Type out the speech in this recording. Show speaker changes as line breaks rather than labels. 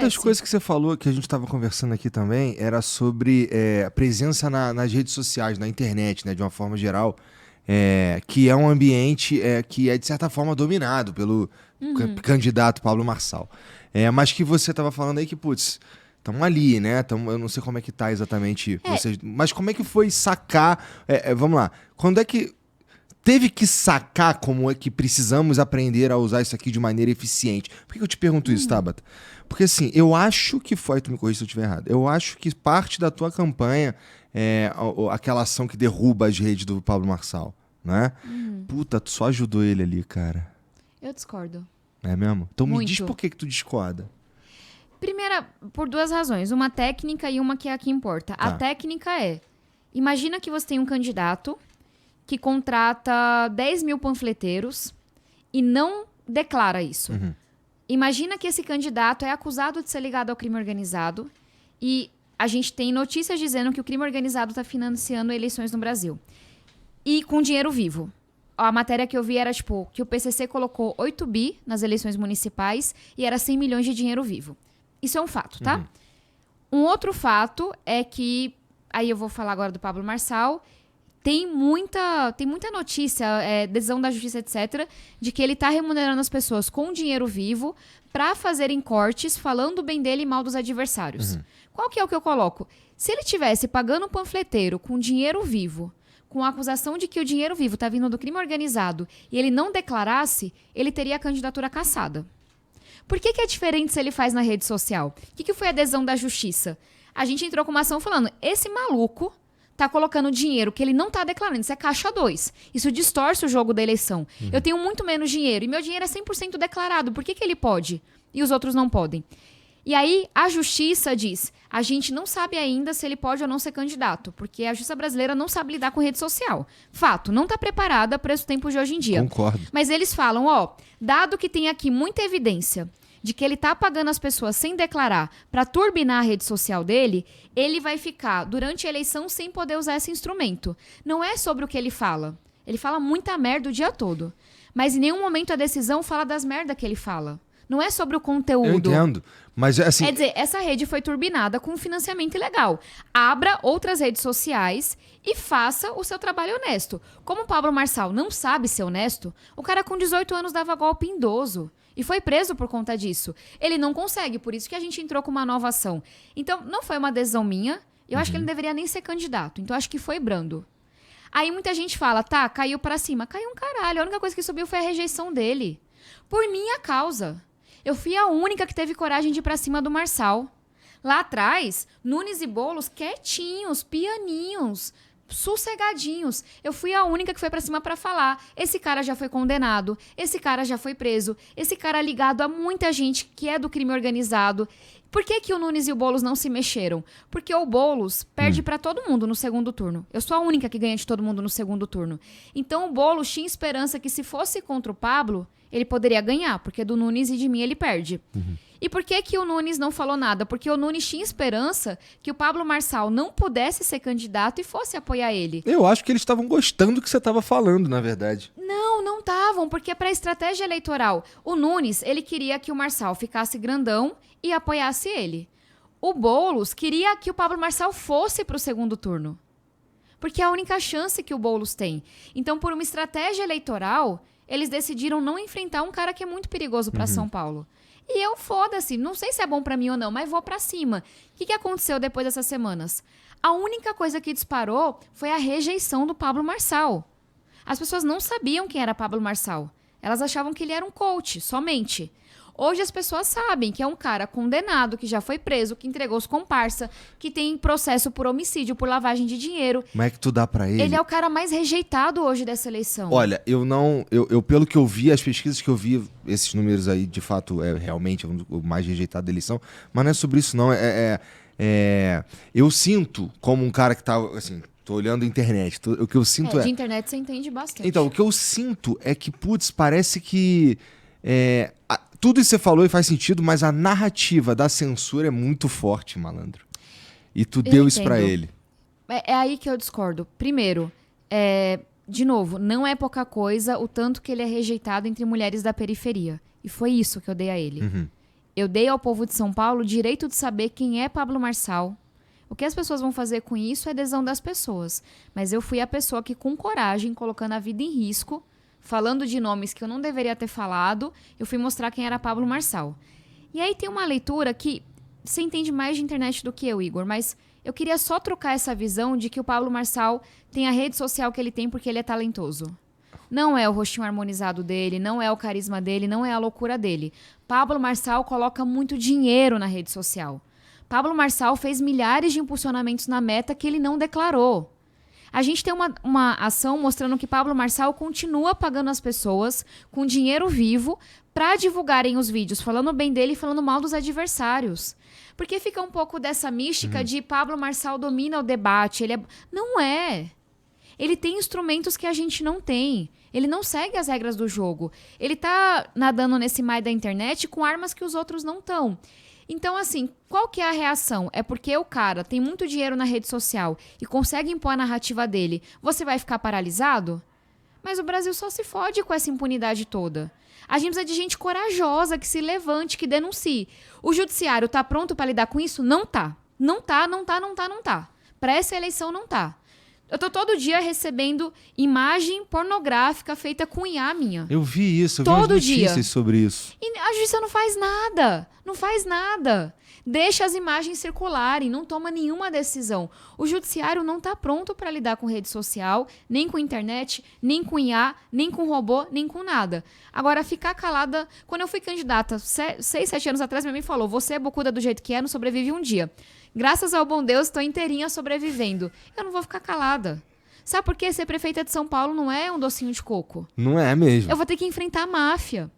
das coisas que você falou, que a gente estava conversando aqui também, era sobre a presença nas redes sociais, na internet, né, de uma forma geral, que é um ambiente que é, de certa forma, dominado pelo candidato Pablo Marçal. Mas que você estava falando aí que, putz, estamos ali, né? Eu não sei como é que tá exatamente vocês, mas como é que foi sacar... vamos lá, quando é que teve que sacar como é que precisamos aprender a usar isso aqui de maneira eficiente? Por que eu te pergunto isso, Tabata? Porque assim, eu acho que foi, tu me corrija se eu estiver errado, eu acho que parte da tua campanha é aquela ação que derruba as redes do Pablo Marçal, né? Puta, tu só ajudou ele ali, cara.
Eu discordo.
É mesmo? Então me diz
Muito.
por que tu discorda.
Primeira, por duas razões. Uma técnica e uma que é a que importa. A técnica imagina que você tem um candidato que contrata 10 mil panfleteiros e não declara isso. Imagina que esse candidato é acusado de ser ligado ao crime organizado e a gente tem notícias dizendo que o crime organizado está financiando eleições no Brasil. E com dinheiro vivo. A matéria que eu vi era, tipo, que o PCC colocou 8 bi nas eleições municipais e era 100 milhões de dinheiro vivo. Isso é um fato, tá? Um outro fato é que, aí eu vou falar agora do Pablo Marçal, tem muita notícia, decisão da justiça, etc., de que ele tá remunerando as pessoas com dinheiro vivo para fazerem cortes falando bem dele e mal dos adversários. Qual que é o que eu coloco? Se ele tivesse pagando um panfleteiro com dinheiro vivo, com a acusação de que o dinheiro vivo tá vindo do crime organizado e ele não declarasse, ele teria a candidatura cassada. Por que é diferente se ele faz na rede social? O que foi a decisão da justiça? A gente entrou com uma ação falando, esse maluco tá colocando dinheiro que ele não tá declarando, isso é caixa 2. Isso distorce o jogo da eleição. Eu tenho muito menos dinheiro e meu dinheiro é 100% declarado. Por que ele pode e os outros não podem? E aí a justiça diz, a gente não sabe ainda se ele pode ou não ser candidato, porque a justiça brasileira não sabe lidar com rede social. Fato, não tá preparada para esse tempo de hoje em dia.
Concordo.
Mas eles falam, dado que tem aqui muita evidência de que ele tá pagando as pessoas sem declarar para turbinar a rede social dele, ele vai ficar durante a eleição sem poder usar esse instrumento. Não é sobre o que ele fala. Ele fala muita merda o dia todo. Mas em nenhum momento a decisão fala das merdas que ele fala. Não é sobre o conteúdo.
Eu entendo, mas assim...
Quer dizer, essa rede foi turbinada com financiamento ilegal. Abra outras redes sociais e faça o seu trabalho honesto. Como o Pablo Marçal não sabe ser honesto, o cara com 18 anos dava golpe em idoso. E foi preso por conta disso. Ele não consegue, por isso que a gente entrou com uma nova ação. Então, não foi uma decisão minha. Eu acho que ele não deveria nem ser candidato. Então, acho que foi brando. Aí muita gente fala, tá, caiu pra cima. Caiu um caralho. A única coisa que subiu foi a rejeição dele. Por minha causa. Eu fui a única que teve coragem de ir pra cima do Marçal. Lá atrás, Nunes e Boulos quietinhos, pianinhos, sossegadinhos. Eu fui a única que foi pra cima pra falar. Esse cara já foi condenado, esse cara já foi preso, esse cara é ligado a muita gente que é do crime organizado. Por que o Nunes e o Boulos não se mexeram? Porque o Boulos perde pra todo mundo no segundo turno. Eu sou a única que ganha de todo mundo no segundo turno. Então o Boulos tinha esperança que se fosse contra o Pablo, ele poderia ganhar, porque do Nunes e de mim ele perde. E por que o Nunes não falou nada? Porque o Nunes tinha esperança que o Pablo Marçal não pudesse ser candidato e fosse apoiar ele.
Eu acho que eles estavam gostando do que você estava falando, na verdade.
Não estavam, porque para a estratégia eleitoral, o Nunes, ele queria que o Marçal ficasse grandão e apoiasse ele. O Boulos queria que o Pablo Marçal fosse para o segundo turno. Porque é a única chance que o Boulos tem. Então, por uma estratégia eleitoral, eles decidiram não enfrentar um cara que é muito perigoso para São Paulo. E eu, foda-se, não sei se é bom pra mim ou não, mas vou pra cima. O que aconteceu depois dessas semanas? A única coisa que disparou foi a rejeição do Pablo Marçal. As pessoas não sabiam quem era Pablo Marçal. Elas achavam que ele era um coach, somente. Hoje as pessoas sabem que é um cara condenado, que já foi preso, que entregou os comparsa, que tem processo por homicídio, por lavagem de dinheiro.
Como é que tu dá pra ele?
Ele é o cara mais rejeitado hoje dessa eleição.
Olha, eu pelo que eu vi, as pesquisas que eu vi, esses números aí, de fato, é realmente o mais rejeitado da eleição, mas não é sobre isso não, eu sinto como um cara que tá, assim, tô olhando a internet, o que eu sinto
de internet você entende bastante.
Então, o que eu sinto é que, putz, parece que tudo isso que você falou e faz sentido, mas a narrativa da censura é muito forte, malandro. E tu deu isso pra ele.
É aí que eu discordo. Primeiro, de novo, não é pouca coisa o tanto que ele é rejeitado entre mulheres da periferia. E foi isso que eu dei a ele. Eu dei ao povo de São Paulo o direito de saber quem é Pablo Marçal. O que as pessoas vão fazer com isso é decisão das pessoas. Mas eu fui a pessoa que, com coragem, colocando a vida em risco, falando de nomes que eu não deveria ter falado, eu fui mostrar quem era Pablo Marçal. E aí tem uma leitura que você entende mais de internet do que eu, Igor, mas eu queria só trocar essa visão de que o Pablo Marçal tem a rede social que ele tem porque ele é talentoso. Não é o rostinho harmonizado dele, não é o carisma dele, não é a loucura dele. Pablo Marçal coloca muito dinheiro na rede social. Pablo Marçal fez milhares de impulsionamentos na Meta que ele não declarou. A gente tem uma ação mostrando que Pablo Marçal continua pagando as pessoas com dinheiro vivo para divulgarem os vídeos, falando bem dele e falando mal dos adversários. Porque fica um pouco dessa mística de Pablo Marçal domina o debate. Não é. Ele tem instrumentos que a gente não tem. Ele não segue as regras do jogo. Ele tá nadando nesse mar da internet com armas que os outros não estão. Então, assim, qual que é a reação? É porque o cara tem muito dinheiro na rede social e consegue impor a narrativa dele. Você vai ficar paralisado? Mas o Brasil só se fode com essa impunidade toda. A gente precisa de gente corajosa, que se levante, que denuncie. O judiciário tá pronto para lidar com isso? Não tá. Não tá. Para essa eleição, não tá. Eu tô todo dia recebendo imagem pornográfica feita com IA minha.
Eu vi isso, eu vi
todo
umas notícias
dia.
sobre isso.
E a justiça não faz nada. Não faz nada. Deixa as imagens circularem, não toma nenhuma decisão. O judiciário não está pronto para lidar com rede social, nem com internet, nem com IA, nem com robô, nem com nada. Agora, ficar calada... Quando eu fui candidata, 6, 7 anos atrás, minha mãe falou, você é bocuda do jeito que é, não sobrevive um dia. Graças ao bom Deus, estou inteirinha sobrevivendo. Eu não vou ficar calada. Sabe por quê? Ser prefeita de São Paulo não é um docinho de coco.
Não é mesmo.
Eu vou ter que enfrentar a máfia.